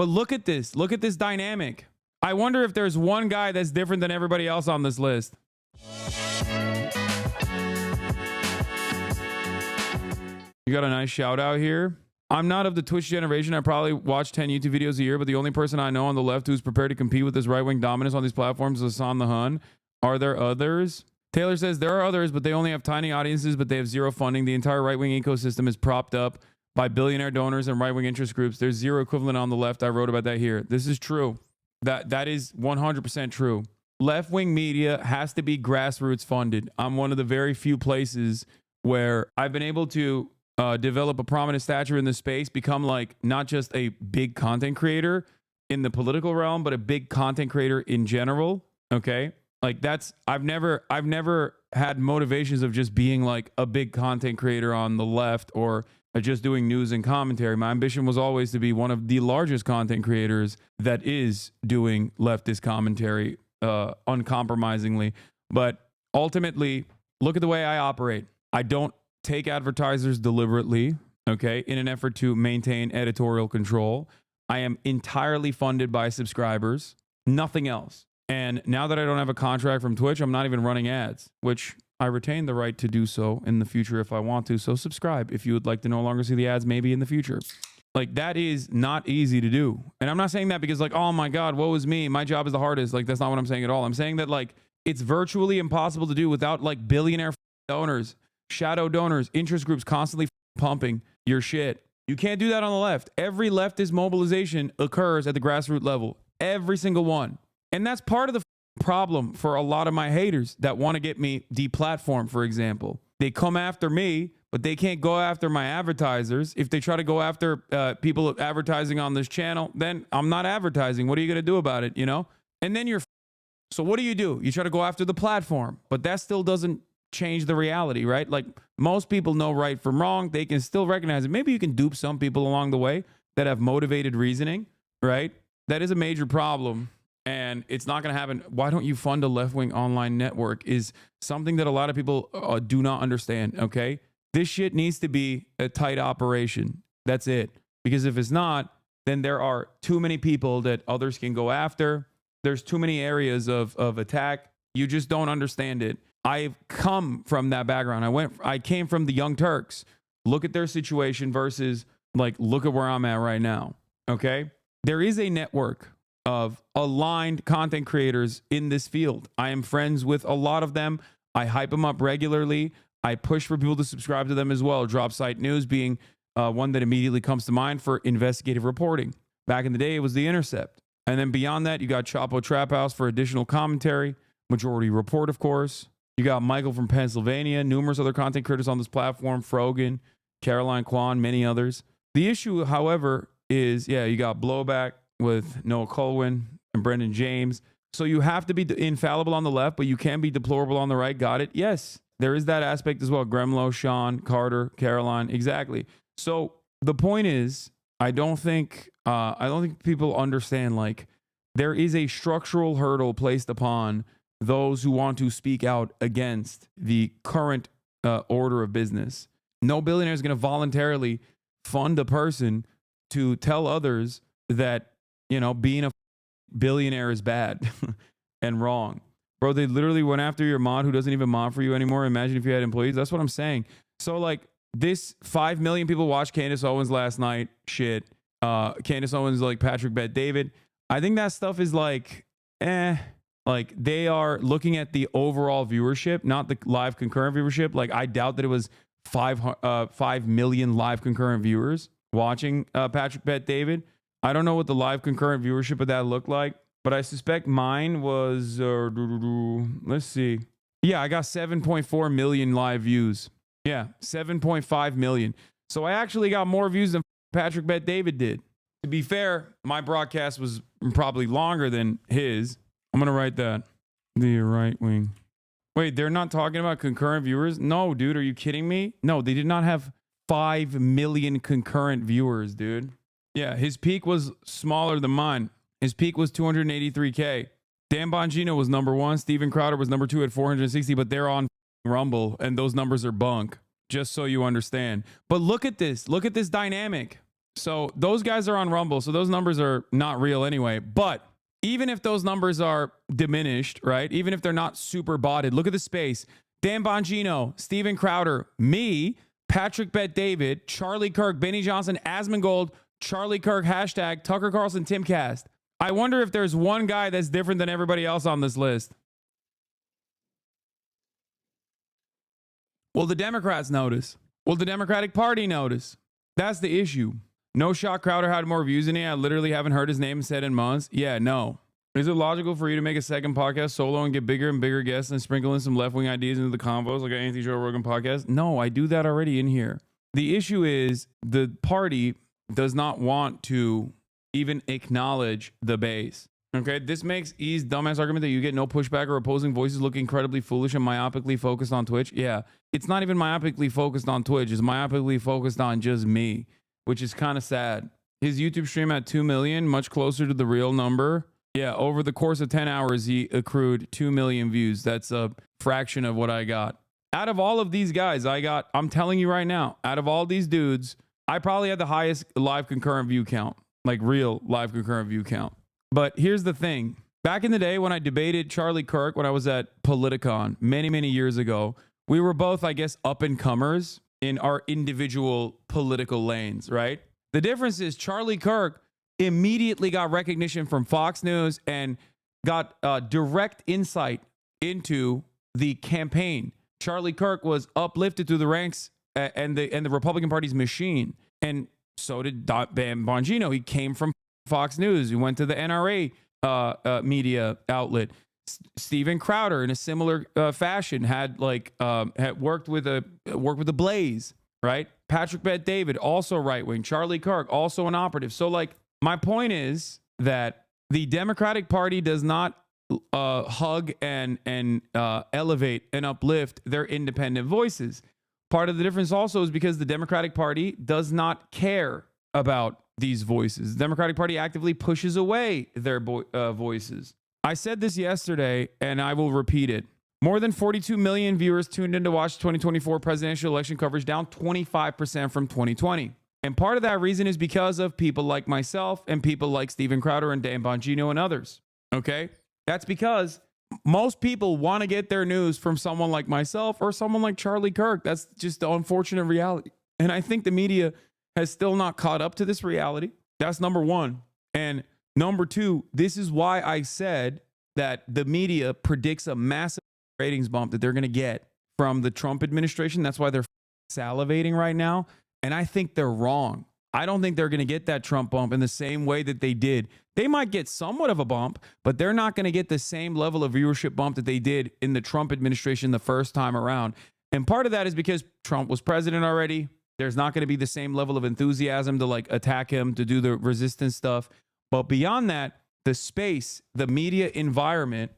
But look at this. Look at this dynamic. I wonder if there's one guy that's different than everybody else on this list. You got a nice shout out here. I'm not of the Twitch generation. I probably watch 10 YouTube videos a year, but the only person I know on the left who's prepared to compete with this right-wing dominance on these platforms is Hasan the Hun. Are there others? Taylor says there are others, but they only have tiny audiences, but they have zero funding. The entire right-wing ecosystem is propped up by billionaire donors and right-wing interest groups. There's zero equivalent on the left. I wrote about that here. This is true. That is 100% true. Left-wing media has to be grassroots funded. I'm one of the very few places where I've been able to develop a prominent stature in this space, become like not just a big content creator in the political realm, but a big content creator in general. Okay. Like that's, I've never had motivations of just being like a big content creator on the left or just doing news and commentary. My ambition was always to be one of the largest content creators that is doing leftist commentary uncompromisingly. But ultimately, look at the way I operate. I don't take advertisers deliberately, okay, in an effort to maintain editorial control. I am entirely funded by subscribers, nothing else. And now that I don't have a contract from Twitch, I'm not even running ads, which I retain the right to do so in the future if I want to. So subscribe if you would like to no longer see the ads maybe in the future. Like that is not easy to do. And I'm not saying that because like, oh my God, woe is me. My job is the hardest. Like that's not what I'm saying at all. I'm saying that like it's virtually impossible to do without like billionaire donors, shadow donors, interest groups constantly pumping your shit. You can't do that on the left. Every leftist mobilization occurs at the grassroots level. Every single one. And that's part of the problem for a lot of my haters that want to get me deplatformed, for example. They come after me, but they can't go after my advertisers. If they try to go after people advertising on this channel, then I'm not advertising. What are you going to do about it, you know? And then you're... So what do? You try to go after the platform, but that still doesn't change the reality, right? Like most people know right from wrong. They can still recognize it. Maybe you can dupe some people along the way that have motivated reasoning, right? That is a major problem. And it's not going to happen. Why don't you fund a left-wing online network is something that a lot of people do not understand, okay? This shit needs to be a tight operation. That's it. Because if it's not, then there are too many people that others can go after. There's too many areas of attack. You just don't understand it. I've come from that background. I came from the Young Turks. Look at their situation versus like, look at where I'm at right now, okay? There is a network of aligned content creators in this field. I am friends with a lot of them. I hype them up regularly. I push for people to subscribe to them as well. Drop Site News being one that immediately comes to mind for investigative reporting. Back in the day, it was The Intercept. And then beyond that, you got Chapo Trap House for additional commentary. Majority Report, of course. You got Michael from Pennsylvania, numerous other content creators on this platform, Frogan, Caroline Kwan, many others. The issue, however, is, yeah, you got Blowback with Noah Colwyn and Brendan James. So you have to be infallible on the left, but you can be deplorable on the right. Got it? Yes, there is that aspect as well. Gremlow, Sean, Carter, Caroline. Exactly. So the point is, I don't think people understand, like, there is a structural hurdle placed upon those who want to speak out against the current order of business. No billionaire is going to voluntarily fund a person to tell others that, you know, being a billionaire is bad and wrong. Bro, they literally went after your mod who doesn't even mod for you anymore. Imagine if you had employees. That's what I'm saying. So, like, this 5 million people watched Candace Owens last night. Shit. Candace Owens, like Patrick Bet David. I think that stuff is like, like they are looking at the overall viewership, not the live concurrent viewership. Like, I doubt that it was 5 million live concurrent viewers watching Patrick Bet David. I don't know what the live concurrent viewership of that looked like, but I suspect mine was, let's see. Yeah, I got 7.4 million live views. Yeah, 7.5 million. So I actually got more views than Patrick Bet David did. To be fair, my broadcast was probably longer than his. I'm going to write that. The right wing. Wait, they're not talking about concurrent viewers? No, dude, are you kidding me? No, they did not have 5 million concurrent viewers, dude. Yeah, his peak was smaller than mine. His peak was 283K. Dan Bongino was number 1. Steven Crowder was number 2 at 460, but they're on Rumble, and those numbers are bunk, just so you understand. But look at this. Look at this dynamic. So those guys are on Rumble. So those numbers are not real anyway. But even if those numbers are diminished, right? Even if they're not super botted, look at the space. Dan Bongino, Steven Crowder, me, Patrick Bet David, Charlie Kirk, Benny Johnson, Asmongold, Charlie Kirk, hashtag Tucker Carlson, Timcast. I wonder if there's one guy that's different than everybody else on this list. Will the Democrats notice? Will the Democratic Party notice? That's the issue. No shot Crowder had more views than me. I literally haven't heard his name said in months. Yeah, no. Is it logical for you to make a second podcast solo and get bigger and bigger guests and sprinkle in some left-wing ideas into the convos like an anti-Joe Rogan podcast? No, I do that already in here. The issue is the party does not want to even acknowledge the base. Okay, this makes E's dumbass argument that you get no pushback or opposing voices look incredibly foolish and myopically focused on Twitch. Yeah, it's not even myopically focused on Twitch. It's myopically focused on just me, which is kind of sad. His YouTube stream at 2 million, much closer to the real number. Yeah, over the course of 10 hours, he accrued 2 million views. That's a fraction of what I got. Out of all of these guys, I'm telling you right now, out of all these dudes, I probably had the highest live concurrent view count, like real live concurrent view count. But here's the thing. Back in the day when I debated Charlie Kirk, when I was at Politicon many, many years ago, we were both, I guess, up and comers in our individual political lanes, right? The difference is Charlie Kirk immediately got recognition from Fox News and got direct insight into the campaign. Charlie Kirk was uplifted through the ranks and the Republican Party's machine. And so did Bam Bongino. He came from Fox News. He went to the NRA media outlet. Steven Crowder, in a similar fashion, had worked with the Blaze, right? Patrick Bet David, also right wing. Charlie Kirk, also an operative. So, like, my point is that the Democratic Party does not hug and elevate and uplift their independent voices. Part of the difference also is because the Democratic Party does not care about these voices. The Democratic Party actively pushes away their voices. I said this yesterday, and I will repeat it. More than 42 million viewers tuned in to watch 2024 presidential election coverage, down 25% from 2020. And part of that reason is because of people like myself and people like Steven Crowder and Dan Bongino and others. Okay? That's because most people want to get their news from someone like myself or someone like Charlie Kirk. That's just the unfortunate reality. And I think the media has still not caught up to this reality. That's number one. And number two, this is why I said that the media predicts a massive ratings bump that they're going to get from the Trump administration. That's why they're salivating right now. And I think they're wrong. I don't think they're going to get that Trump bump in the same way that they did. They might get somewhat of a bump, but they're not going to get the same level of viewership bump that they did in the Trump administration the first time around. And part of that is because Trump was president already. There's not going to be the same level of enthusiasm to like attack him, to do the resistance stuff. But beyond that, the space, the media environment,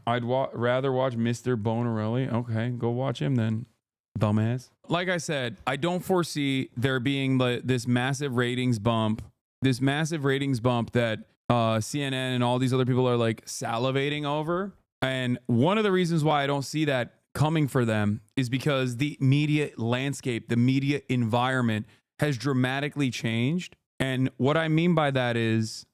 I'd rather watch Mr. Bonarelli. Okay, go watch him then, dumbass. Like I said, I don't foresee there being this massive ratings bump that CNN and all these other people are like salivating over. And one of the reasons why I don't see that coming for them is because the media landscape, the media environment has dramatically changed. And what I mean by that is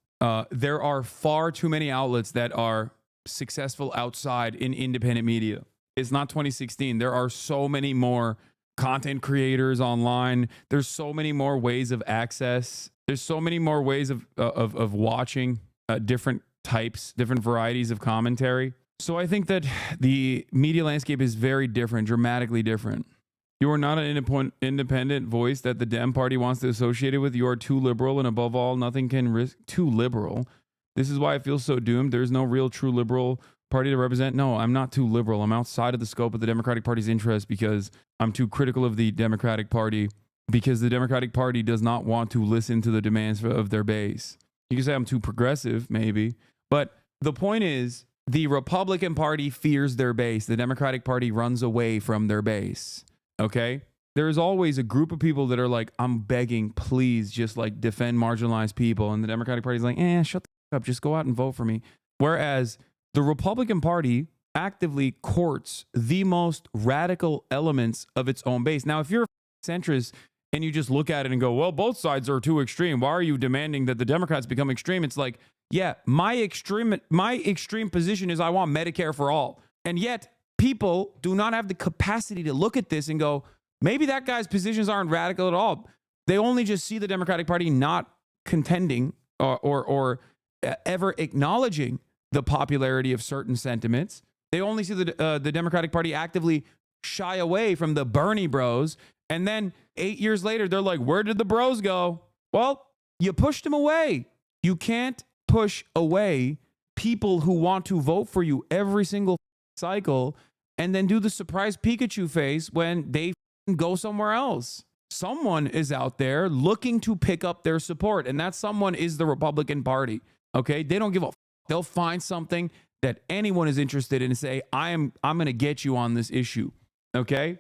there are far too many outlets that are successful outside in independent media. It's not 2016. There are so many more content creators online. There's so many more ways of access. There's so many more ways of watching different types, different varieties of commentary. So I think that the media landscape is very different, dramatically different. You are not an independent voice that the Dem Party wants to associate it with. You are too liberal, and above all, nothing can risk too liberal. This is why I feel so doomed. There's no real true liberal party to represent. No, I'm not too liberal. I'm outside of the scope of the Democratic Party's interest because I'm too critical of the Democratic Party, because the Democratic Party does not want to listen to the demands of their base. You can say I'm too progressive, maybe. But the point is, the Republican Party fears their base. The Democratic Party runs away from their base. Okay? There's always a group of people that are like, I'm begging, please just like defend marginalized people. And the Democratic Party is like, shut the up. Just go out and vote for me. Whereas the Republican Party actively courts the most radical elements of its own base. Now, if you're a centrist and you just look at it and go, well, both sides are too extreme. Why are you demanding that the Democrats become extreme? It's like, yeah, my extreme position is I want Medicare for all. And yet people do not have the capacity to look at this and go, maybe that guy's positions aren't radical at all. They only just see the Democratic Party not contending or ever acknowledging the popularity of certain sentiments. They only see the Democratic Party actively shy away from the Bernie bros. And then 8 years later, they're like, where did the bros go? Well, you pushed them away. You can't push away people who want to vote for you every single cycle and then do the surprise Pikachu face when they go somewhere else. Someone is out there looking to pick up their support, and that someone is the Republican Party. Okay, they don't give a they'll find something that anyone is interested in and say, I'm going to get you on this issue. Okay.